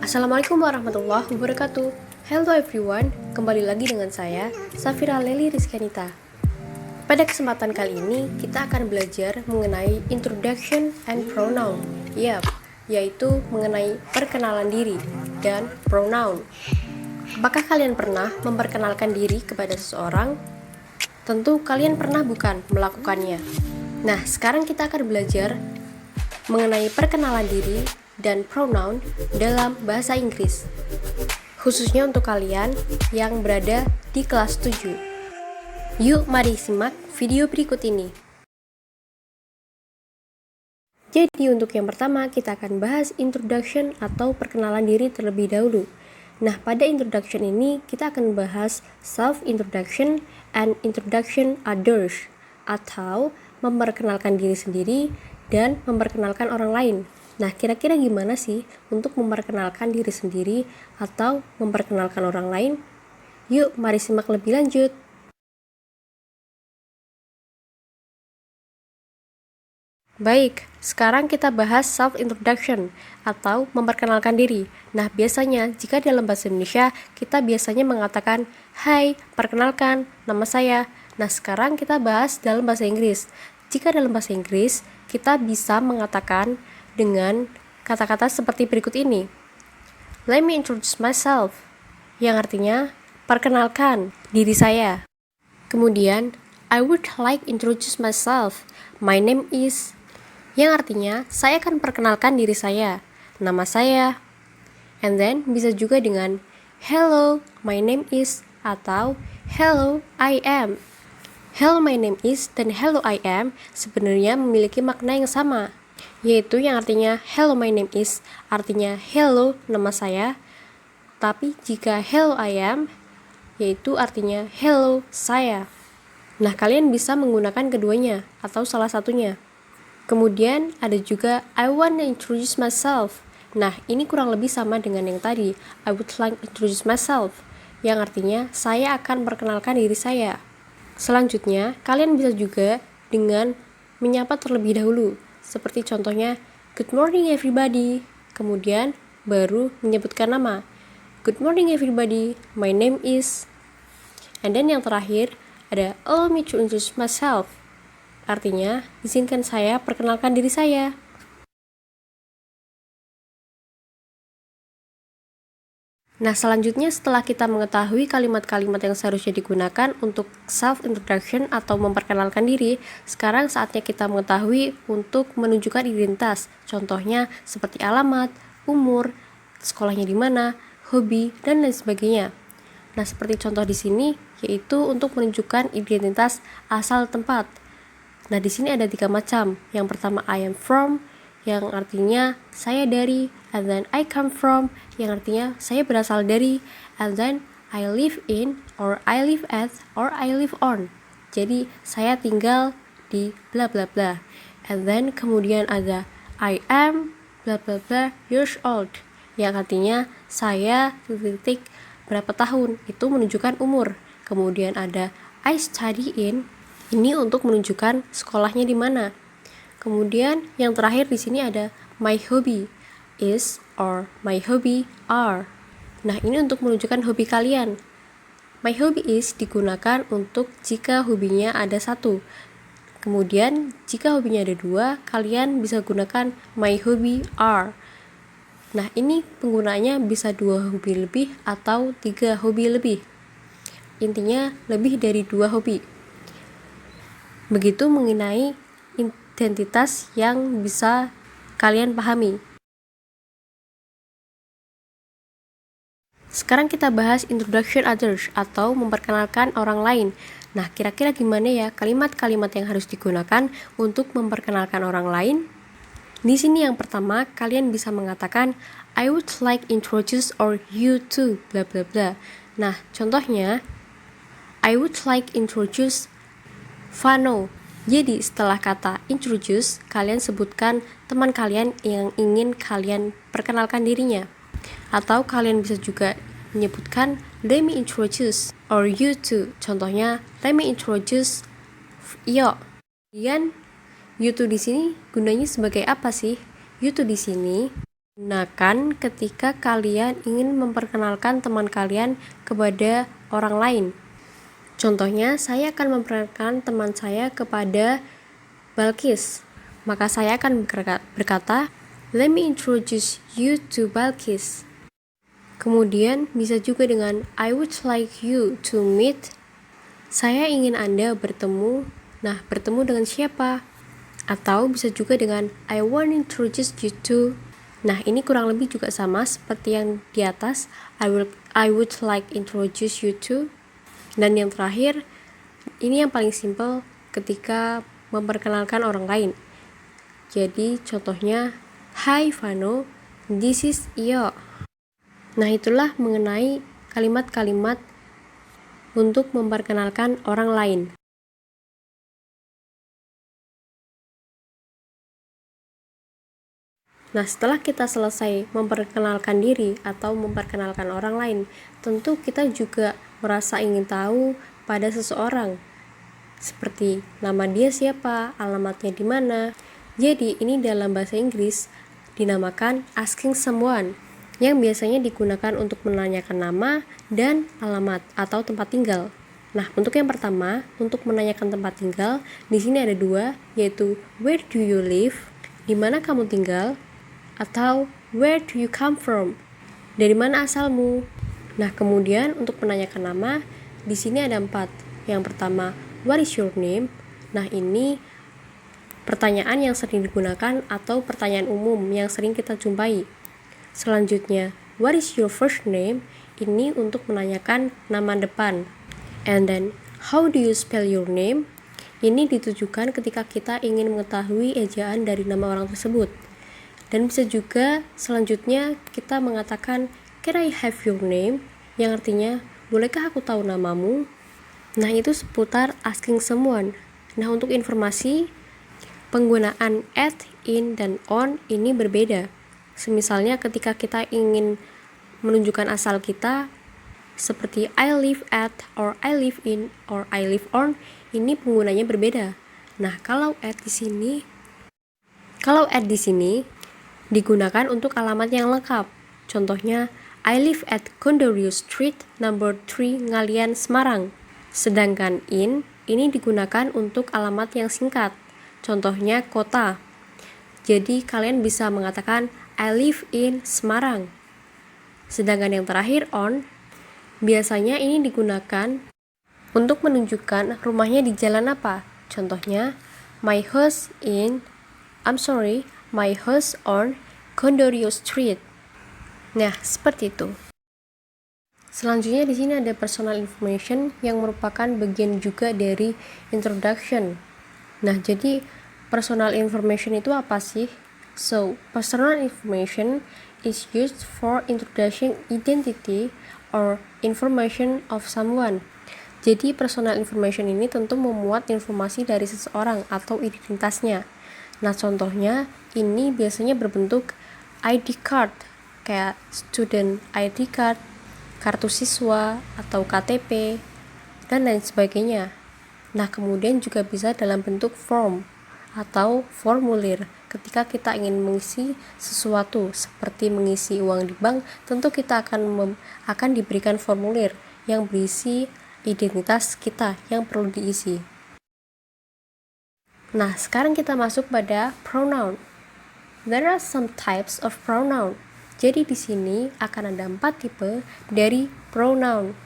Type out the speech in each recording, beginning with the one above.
Assalamualaikum warahmatullahi wabarakatuh. Hello everyone, kembali lagi dengan saya, Safira Leli Rizkanita. Pada kesempatan kali ini, kita akan belajar mengenai introduction and pronoun. Yaitu mengenai perkenalan diri dan pronoun. Apakah kalian pernah memperkenalkan diri kepada seseorang? Tentu kalian pernah bukan melakukannya. Nah, sekarang kita akan belajar mengenai perkenalan diri dan pronoun dalam bahasa Inggris, khususnya untuk kalian yang berada di kelas 7. Yuk mari simak video berikut ini. Jadi untuk yang pertama kita akan bahas introduction atau perkenalan diri terlebih dahulu. Nah, pada introduction ini kita akan bahas self-introduction and introduction others, atau memperkenalkan diri sendiri dan memperkenalkan orang lain. Nah, kira-kira gimana sih untuk memperkenalkan diri sendiri atau memperkenalkan orang lain? Yuk, mari simak lebih lanjut. Baik, sekarang kita bahas self-introduction atau memperkenalkan diri. Nah, biasanya jika dalam bahasa Indonesia, kita biasanya mengatakan, "Hai, perkenalkan, nama saya." Nah, sekarang kita bahas dalam bahasa Inggris. Jika dalam bahasa Inggris, kita bisa mengatakan dengan kata-kata seperti berikut ini. Let me introduce myself, yang artinya perkenalkan diri saya. Kemudian, I would like introduce myself. My name is, yang artinya saya akan perkenalkan diri saya, nama saya. And then bisa juga dengan hello, my name is, atau hello, I am. Hello, my name is dan hello, I am sebenarnya memiliki makna yang sama, yaitu yang artinya hello, my name is artinya hello, nama saya. Tapi jika hello, I am yaitu artinya hello, saya. Nah, kalian bisa menggunakan keduanya atau salah satunya. Kemudian ada juga I want to introduce myself. Nah, ini kurang lebih sama dengan yang tadi, I would like to introduce myself, yang artinya saya akan perkenalkan diri saya. Selanjutnya, kalian bisa juga dengan menyapa terlebih dahulu, seperti contohnya good morning everybody, kemudian baru menyebutkan nama. Good morning everybody, my name is. And then yang terakhir ada allow me to introduce myself, artinya izinkan saya perkenalkan diri saya. Nah, selanjutnya setelah kita mengetahui kalimat-kalimat yang seharusnya digunakan untuk self-introduction atau memperkenalkan diri, sekarang saatnya kita mengetahui untuk menunjukkan identitas. Contohnya seperti alamat, umur, sekolahnya di mana, hobi, dan lain sebagainya. Nah, seperti contoh di sini yaitu untuk menunjukkan identitas asal tempat. Nah, di sini ada 3 macam. Yang pertama I am from, yang artinya saya dari, and then I come from, yang artinya saya berasal dari, and then I live in, or I live at, or I live on. Jadi saya tinggal di bla bla bla. And then kemudian ada I am bla bla bla years old, yang artinya saya titik berapa tahun, itu menunjukkan umur. Kemudian ada I study in, ini untuk menunjukkan sekolahnya di mana. Kemudian yang terakhir di sini ada my hobby is, or my hobby are. Nah, ini untuk menunjukkan hobi kalian. My hobby is digunakan untuk jika hobinya ada 1. Kemudian jika hobinya ada 2, kalian bisa gunakan my hobby are. Nah, ini penggunaannya bisa 2 hobi lebih atau 3 hobi lebih. Intinya lebih dari 2 hobi. Begitu mengenai identitas yang bisa kalian pahami. Sekarang kita bahas introduction others atau memperkenalkan orang lain. Nah, kira-kira gimana ya kalimat-kalimat yang harus digunakan untuk memperkenalkan orang lain? Di sini yang pertama, kalian bisa mengatakan I would like introduce or you to bla bla bla. Nah, contohnya I would like introduce Vano. Jadi setelah kata introduce, kalian sebutkan teman kalian yang ingin kalian perkenalkan dirinya. Atau kalian bisa juga menyebutkan let me introduce or you to. Contohnya let me introduce Yo. Kemudian you to di sini gunanya sebagai apa sih? You to di sini Gunakan ketika kalian ingin memperkenalkan teman kalian kepada orang lain. Contohnya, saya akan memperkenalkan teman saya kepada Balkis. Maka saya akan berkata, "Let me introduce you to Balkis." Kemudian bisa juga dengan "I would like you to meet." Saya ingin Anda bertemu. Nah, bertemu dengan siapa? Atau bisa juga dengan "I want to introduce you to." Nah, ini kurang lebih juga sama seperti yang di atas. I would like introduce you to. Dan yang terakhir, ini yang paling simple ketika memperkenalkan orang lain. Jadi contohnya, "Hi Vano, this is Iyo." Nah, itulah mengenai kalimat-kalimat untuk memperkenalkan orang lain. Nah, setelah kita selesai memperkenalkan diri atau memperkenalkan orang lain, tentu kita juga merasa ingin tahu pada seseorang, seperti nama dia siapa, alamatnya di mana. Jadi, ini dalam bahasa Inggris dinamakan asking someone, yang biasanya digunakan untuk menanyakan nama dan alamat atau tempat tinggal. Nah, untuk yang pertama, untuk menanyakan tempat tinggal, di sini ada dua, yaitu where do you live, di mana kamu tinggal, atau where do you come from, dari mana asalmu. Nah, kemudian untuk menanyakan nama, di sini ada 4. Yang pertama, what is your name? Nah, ini pertanyaan yang sering digunakan atau pertanyaan umum yang sering kita jumpai. Selanjutnya, what is your first name? Ini untuk menanyakan nama depan. And then, how do you spell your name? Ini ditujukan ketika kita ingin mengetahui ejaan dari nama orang tersebut. Dan bisa juga selanjutnya kita mengatakan can I have your name, yang artinya bolehkah aku tahu namamu. Nah, itu seputar asking someone. Nah, untuk informasi, penggunaan at, in, dan on ini berbeda. Semisalnya ketika kita ingin menunjukkan asal kita, seperti I live at, or I live in, or I live on, ini penggunanya berbeda. Nah, kalau at di sini digunakan untuk alamat yang lengkap. Contohnya, I live at Gondorio Street, number 3, Ngalian, Semarang. Sedangkan in, ini digunakan untuk alamat yang singkat. Contohnya, kota. Jadi, kalian bisa mengatakan, I live in Semarang. Sedangkan yang terakhir, on, biasanya ini digunakan untuk menunjukkan rumahnya di jalan apa. Contohnya, my house on Gondorio Street. Nah, seperti itu. Selanjutnya di sini ada personal information yang merupakan bagian juga dari introduction. Nah, jadi personal information itu apa sih? So, personal information is used for introducing identity or information of someone. Jadi, personal information ini tentu memuat informasi dari seseorang atau identitasnya. Nah, contohnya ini biasanya berbentuk ID card, kayak student ID card, kartu siswa, atau KTP, dan lain sebagainya. Nah, kemudian juga bisa dalam bentuk form atau formulir. Ketika kita ingin mengisi sesuatu, seperti mengisi uang di bank, tentu kita akan diberikan formulir yang berisi identitas kita yang perlu diisi. Nah, sekarang kita masuk pada pronoun. There are some types of pronoun. Jadi di sini akan ada 4 tipe dari pronoun.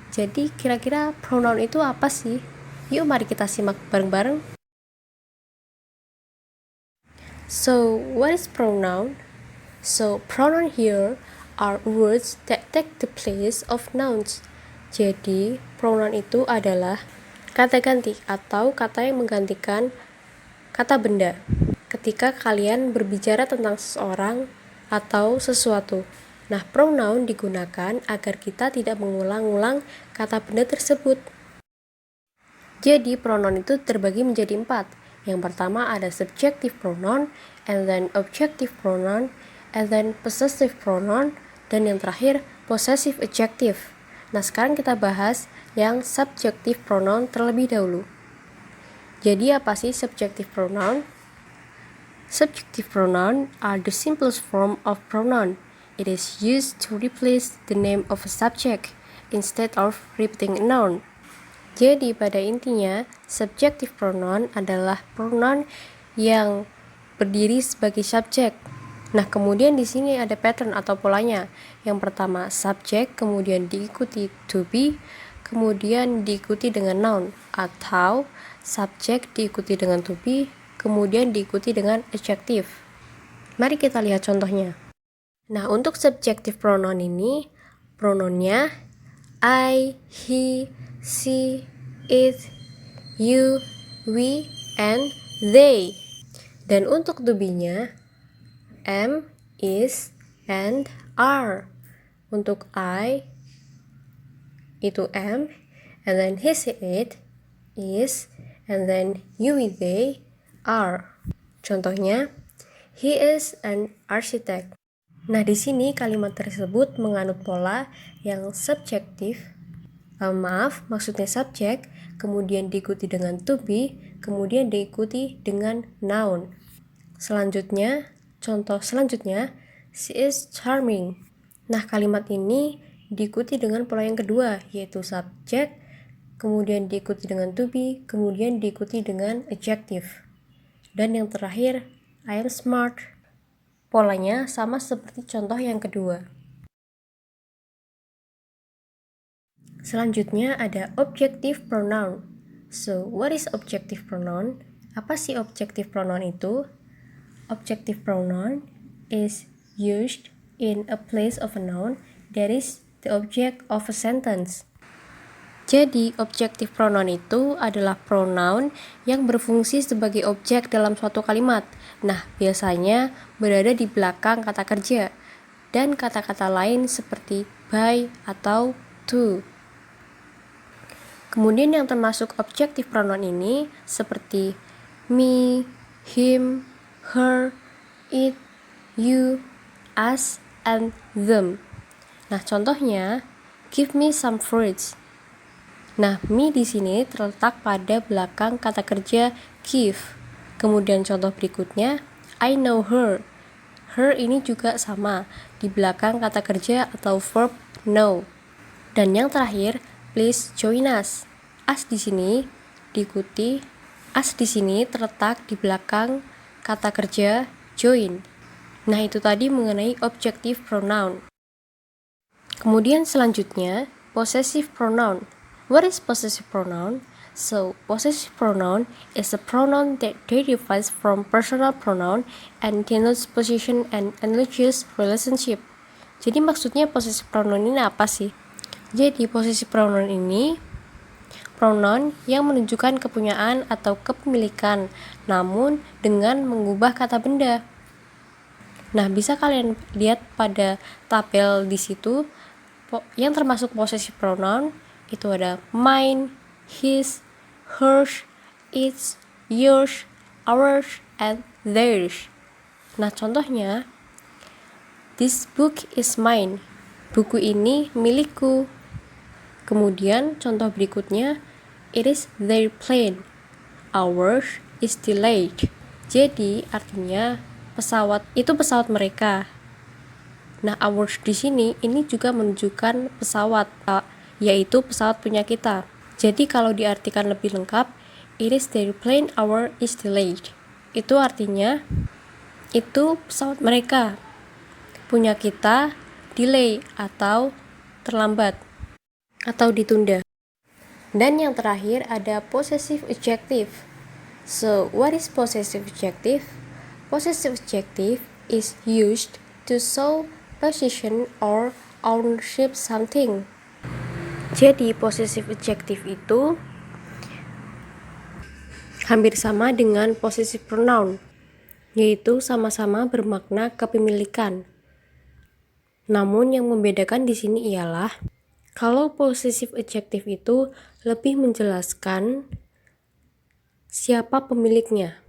Jadi kira-kira pronoun itu apa sih? Yuk mari kita simak bareng-bareng. So, what is pronoun? So, pronoun here are words that take the place of nouns. Jadi, pronoun itu adalah kata ganti atau kata yang menggantikan kata benda ketika kalian berbicara tentang seseorang atau sesuatu. Nah, pronoun digunakan agar kita tidak mengulang-ulang kata benda tersebut. Jadi, pronoun itu terbagi menjadi 4. Yang pertama ada subjective pronoun, and then objective pronoun, and then possessive pronoun, dan yang terakhir possessive adjective. Nah, sekarang kita bahas yang subjective pronoun terlebih dahulu. Jadi apa sih subjective pronoun? Subjective pronoun are the simplest form of pronoun. It is used to replace the name of a subject instead of repeating a noun. Jadi pada intinya, subjective pronoun adalah pronoun yang berdiri sebagai subjek. Nah, kemudian di sini ada pattern atau polanya. Yang pertama subjek, kemudian diikuti to be, kemudian diikuti dengan noun, atau subjek diikuti dengan to be, kemudian diikuti dengan adjective. Mari kita lihat contohnya. Nah, untuk subjective pronoun ini, pronounnya I, he, she, it, you, we, and they. Dan untuk to be-nya, am, is, and are. Untuk I, itu am, and then he, she, it, is, and then you, we, they, are. Contohnya, he is an architect. Nah, di sini kalimat tersebut menganut pola yang subjektif. Maksudnya subjek, kemudian diikuti dengan to be, kemudian diikuti dengan noun. Contoh selanjutnya, she is charming. Nah, kalimat ini diikuti dengan pola yang kedua, yaitu subjek, kemudian diikuti dengan to be, kemudian diikuti dengan adjective. Dan yang terakhir, I am smart. Polanya sama seperti contoh yang kedua. Selanjutnya ada objective pronoun. So, what is objective pronoun? Apa sih objective pronoun itu? Objective pronoun is used in a place of a noun that is the object of a sentence. Jadi, objective pronoun itu adalah pronoun yang berfungsi sebagai objek dalam suatu kalimat. Nah, biasanya berada di belakang kata kerja dan kata-kata lain seperti by atau to. Kemudian yang termasuk objective pronoun ini seperti me, him, her, it, you, us, and them. Nah, contohnya, give me some fruits. Nah, me di sini terletak pada belakang kata kerja give. Kemudian contoh berikutnya, I know her. Her ini juga sama di belakang kata kerja atau verb know. Dan yang terakhir, please join us. Us di sini terletak di belakang kata kerja join. Nah, itu tadi mengenai objective pronoun. Kemudian selanjutnya, possessive pronoun. What is possessive pronoun? So, possessive pronoun is a pronoun that derives from personal pronoun and denotes position and analogous relationship. Jadi maksudnya possessive pronoun ini apa sih? Jadi possessive pronoun ini pronoun yang menunjukkan kepunyaan atau kepemilikan, namun dengan mengubah kata benda. Nah, bisa kalian lihat pada tabel di situ yang termasuk possessive pronoun itu ada mine, his, hers, its, yours, ours, and theirs. Nah, contohnya, this book is mine. Buku ini milikku. Kemudian contoh berikutnya, it is their plane. Ours is delayed. Jadi artinya pesawat mereka. Nah, ours di sini ini juga menunjukkan pesawat, yaitu pesawat punya kita. Jadi kalau diartikan lebih lengkap, it is their plane, ours is delayed. Itu artinya itu pesawat mereka, punya kita delay atau terlambat atau ditunda. Dan yang terakhir ada possessive adjective. So, what is possessive adjective? Possessive adjective is used to show possession or ownership something. Jadi, possessive adjective itu hampir sama dengan possessive pronoun, yaitu sama-sama bermakna kepemilikan. Namun yang membedakan di sini ialah kalau possessive adjective itu lebih menjelaskan siapa pemiliknya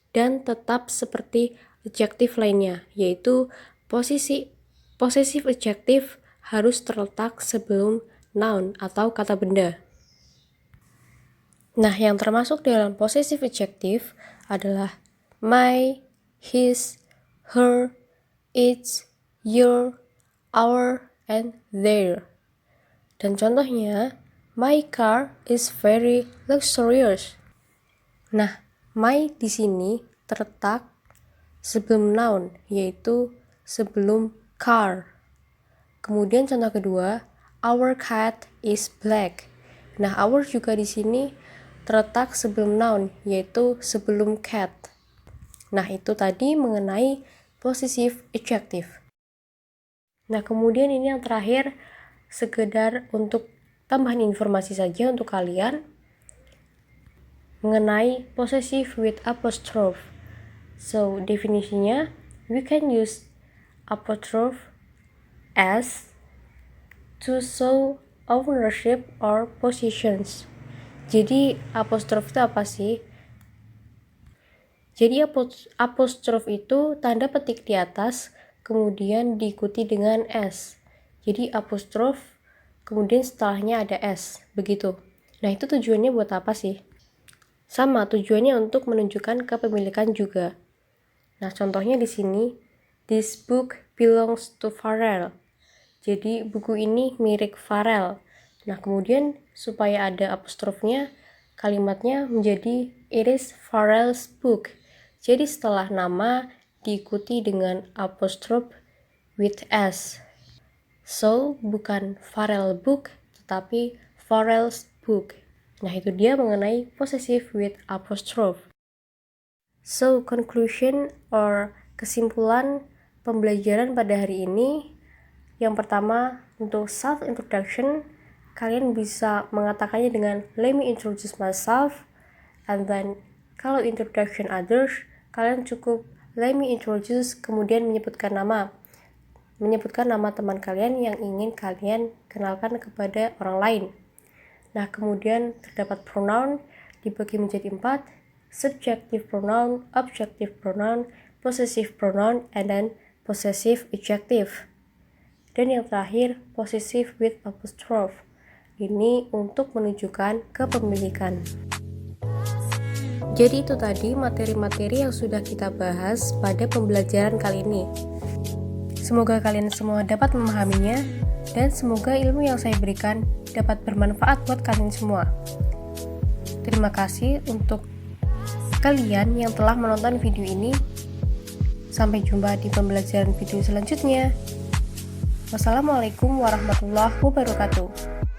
dan tetap seperti adjective lainnya, yaitu possessive adjective harus terletak sebelum noun atau kata benda. Nah, yang termasuk dalam possessive adjective adalah my, his, her, its, your, our, and their. Dan contohnya, my car is very luxurious. Nah, my di sini terletak sebelum noun, yaitu sebelum car. Kemudian contoh kedua, our cat is black. Nah, our juga di sini terletak sebelum noun, yaitu sebelum cat. Nah, itu tadi mengenai possessive adjective. Nah, kemudian ini yang terakhir, sekedar untuk tambahan informasi saja untuk kalian mengenai possessive with apostrophe. So, definisinya, we can use apostrophe as to show ownership or possessions. Jadi apostrof itu apa sih? Jadi apostrof itu tanda petik di atas kemudian diikuti dengan S. Jadi apostrof kemudian setelahnya ada S, begitu. Nah, itu tujuannya buat apa sih? Sama, tujuannya untuk menunjukkan kepemilikan juga. Nah, contohnya di sini, this book belongs to Farrell. Jadi buku ini milik Farrell. Nah, kemudian supaya ada apostrofnya, kalimatnya menjadi it is Farrell's book. Jadi setelah nama diikuti dengan apostrof with S. So, bukan Farrell book, tetapi Farrell's book. Nah, itu dia mengenai possessive with apostrophe. So, conclusion or kesimpulan pembelajaran pada hari ini, yang pertama, untuk self-introduction, kalian bisa mengatakannya dengan let me introduce myself, and then kalau introduction others, kalian cukup let me introduce, kemudian menyebutkan nama teman kalian yang ingin kalian kenalkan kepada orang lain. Nah, kemudian terdapat pronoun dibagi menjadi 4, subjective pronoun, objective pronoun, possessive pronoun, and then possessive adjective. Dan yang terakhir, possessive with apostrophe. Ini untuk menunjukkan kepemilikan. Jadi itu tadi materi-materi yang sudah kita bahas pada pembelajaran kali ini. Semoga kalian semua dapat memahaminya, dan semoga ilmu yang saya berikan dapat bermanfaat buat kalian semua. Terima kasih untuk kalian yang telah menonton video ini. Sampai jumpa di pembelajaran video selanjutnya. Wassalamualaikum warahmatullahi wabarakatuh.